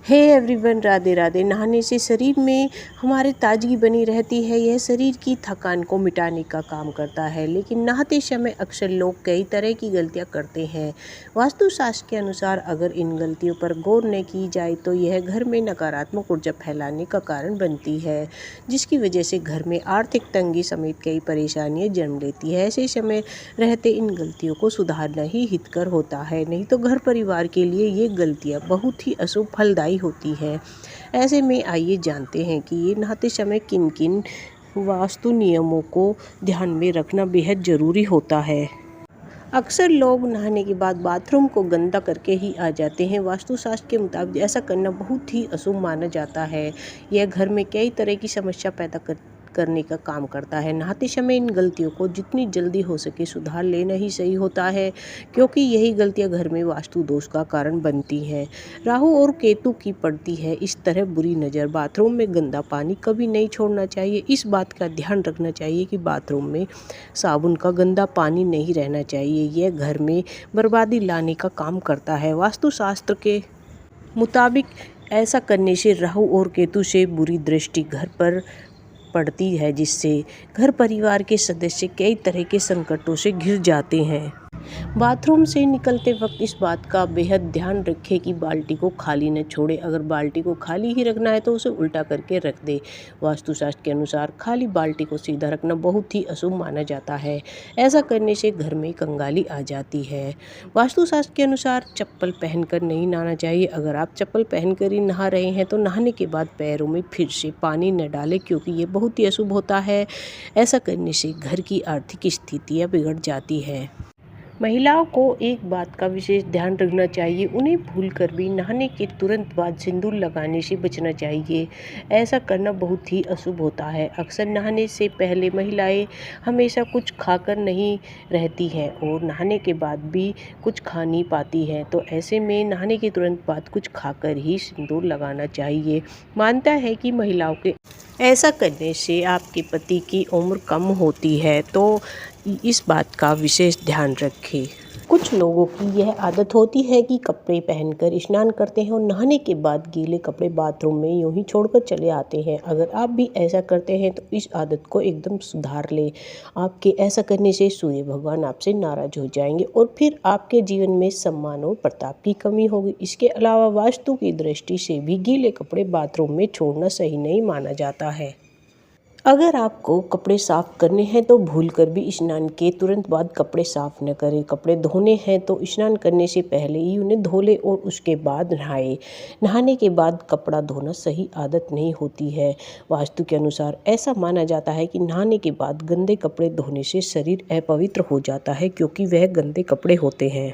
Hey everyone, Radhe Radhe. नहाने से शरीर में हमारे ताजगी बनी रहती है। यह शरीर की थकान को मिटाने का काम करता है। लेकिन नहाते समय अक्सर लोग कई तरह की गलतियां करते हैं। वास्तुशास्त्र के अनुसार अगर इन गलतियों पर गौर न की जाए तो यह घर में नकारात्मक ऊर्जा फैलाने का कारण बनती है, जिसकी वजह से घर में आर्थिक तंगी समेत कई परेशानियाँ जन्म लेती है। ऐसे समय रहते इन गलतियों को सुधारना ही हितकर होता है, नहीं तो घर परिवार के लिए ये गलतियाँ बहुत ही अशुभ फलदायी होती है। ऐसे में आइए जानते हैं कि ये नहाते समय किन किन वास्तु नियमों को ध्यान में रखना बेहद ज़रूरी होता है। अक्सर लोग नहाने के बाद बाथरूम को गंदा करके ही आ जाते हैं। वास्तुशास्त्र के मुताबिक ऐसा करना बहुत ही अशुभ माना जाता है। यह घर में कई तरह की समस्या पैदा करने का काम करता है। नहाते समय इन गलतियों को जितनी जल्दी हो सके सुधार लेना ही सही होता है, क्योंकि यही गलतियां घर में वास्तु दोष का कारण बनती हैं। राहु और केतु की पड़ती है इस तरह बुरी नज़र। बाथरूम में गंदा पानी कभी नहीं छोड़ना चाहिए। इस बात का ध्यान रखना चाहिए कि बाथरूम में साबुन का गंदा पानी नहीं रहना चाहिए। यह घर में बर्बादी लाने का काम करता है। वास्तुशास्त्र के मुताबिक ऐसा करने से राहु और केतु से बुरी दृष्टि घर पर पड़ती है, जिससे घर परिवार के सदस्य कई तरह के संकटों से घिर जाते हैं। बाथरूम से निकलते वक्त इस बात का बेहद ध्यान रखें कि बाल्टी को खाली न छोड़े। अगर बाल्टी को खाली ही रखना है तो उसे उल्टा करके रख दे। वास्तुशास्त्र के अनुसार खाली बाल्टी को सीधा रखना बहुत ही अशुभ माना जाता है। ऐसा करने से घर में कंगाली आ जाती है। वास्तुशास्त्र के अनुसार चप्पल पहनकर नहीं नहाना चाहिए। अगर आप चप्पल पहनकर ही नहा रहे हैं तो नहाने के बाद पैरों में फिर से पानी न डालें, क्योंकि ये बहुत ही अशुभ होता है। ऐसा करने से घर की आर्थिक स्थितियाँ बिगड़ जाती है। महिलाओं को एक बात का विशेष ध्यान रखना चाहिए, उन्हें भूलकर भी नहाने के तुरंत बाद सिंदूर लगाने से बचना चाहिए। ऐसा करना बहुत ही अशुभ होता है। अक्सर नहाने से पहले महिलाएं हमेशा कुछ खाकर नहीं रहती हैं और नहाने के बाद भी कुछ खा नहीं पाती हैं, तो ऐसे में नहाने के तुरंत बाद कुछ खाकर ही सिंदूर लगाना चाहिए। मानता है कि महिलाओं के ऐसा करने से आपके पति की उम्र कम होती है, तो इस बात का विशेष ध्यान रखें। कुछ लोगों की यह आदत होती है कि कपड़े पहनकर स्नान करते हैं और नहाने के बाद गीले कपड़े बाथरूम में यूं ही छोड़कर चले आते हैं। अगर आप भी ऐसा करते हैं तो इस आदत को एकदम सुधार लें। आपके ऐसा करने से सूर्य भगवान आपसे नाराज हो जाएंगे और फिर आपके जीवन में सम्मान और प्रताप की कमी होगी। इसके अलावा वास्तु की दृष्टि से भी गीले कपड़े बाथरूम में छोड़ना सही नहीं माना जाता है। अगर आपको कपड़े साफ़ करने हैं तो भूलकर भी स्नान के तुरंत बाद कपड़े साफ़ न करें। कपड़े धोने हैं तो स्नान करने से पहले ही उन्हें धो लें और उसके बाद नहाएं। नहाने के बाद कपड़ा धोना सही आदत नहीं होती है। वास्तु के अनुसार ऐसा माना जाता है कि नहाने के बाद गंदे कपड़े धोने से शरीर अपवित्र हो जाता है, क्योंकि वह गंदे कपड़े होते हैं।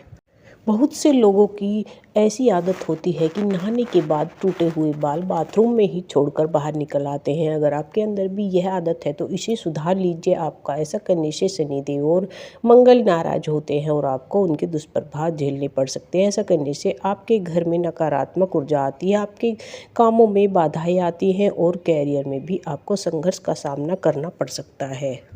बहुत से लोगों की ऐसी आदत होती है कि नहाने के बाद टूटे हुए बाल बाथरूम में ही छोड़कर बाहर निकल आते हैं। अगर आपके अंदर भी यह आदत है तो इसे सुधार लीजिए। आपका ऐसा करने से शनिदेव और मंगल नाराज होते हैं और आपको उनके दुष्प्रभाव झेलने पड़ सकते हैं। ऐसा करने से आपके घर में नकारात्मक ऊर्जा आती है, आपके कामों में बाधाएं आती हैं और कैरियर में भी आपको संघर्ष का सामना करना पड़ सकता है।